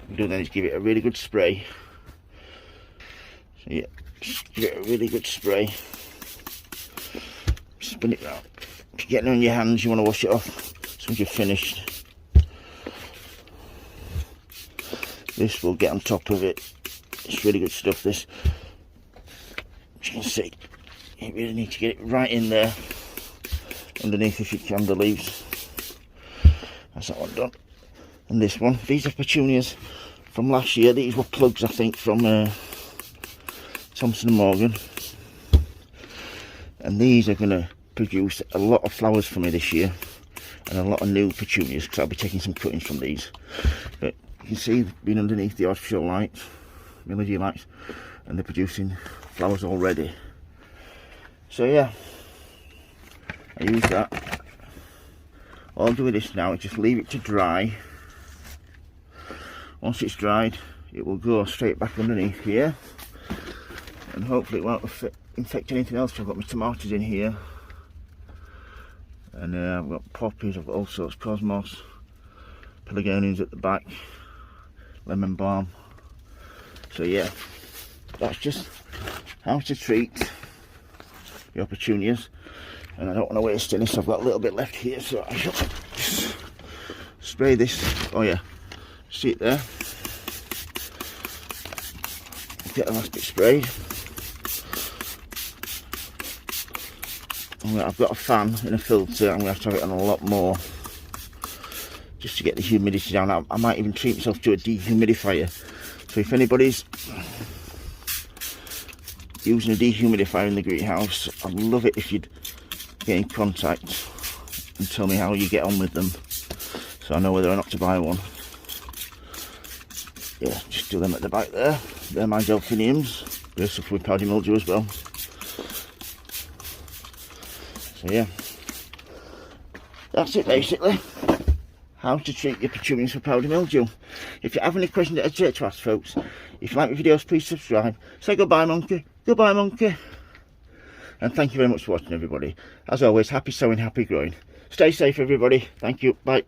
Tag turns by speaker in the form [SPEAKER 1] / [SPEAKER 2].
[SPEAKER 1] What we do then is give it a really good spray. So yeah, just give it a really good spray. Spin it round. If you're getting it on your hands, you want to wash it off as soon as you're finished. This will get on top of it. It's really good stuff, this. As you can see, you really need to get it right in there, underneath if you can, the leaves. That's that one done. And this one, these are petunias from last year. These were plugs, I think, from Thompson & Morgan. And these are going to produce a lot of flowers for me this year, and a lot of new petunias, because I'll be taking some cuttings from these. But you can see, being underneath the artificial lights, mildew lights, and they're producing flowers already. So yeah, I use that. All I'm doing this now is just leave it to dry. Once it's dried, it will go straight back underneath here, and hopefully it won't infect anything else. I've got my tomatoes in here, and I've got poppies, I've got all sorts, cosmos, pelargoniums at the back, lemon balm. So yeah, that's just how to treat your petunias. And I don't want to waste any, so I've got a little bit left here, so I shall just spray this. Oh yeah, see it there? Get the last bit sprayed. I've got a fan and a filter. I'm going to have to have it on a lot more, just to get the humidity down. I might even treat myself to a dehumidifier. So if anybody's using a dehumidifier in the greenhouse, I'd love it if you'd get in contact and tell me how you get on with them, so I know whether or not to buy one. Yeah, just do them at the back there. They're my delphiniums. They suffer with powdery mildew as well. So yeah, that's it basically. How to treat your petunias for powdery mildew. If you have any questions that I'd like to ask, folks, if you like my videos, please subscribe. Say goodbye, monkey. Goodbye, monkey. And thank you very much for watching, everybody. As always, happy sowing, happy growing. Stay safe, everybody. Thank you. Bye.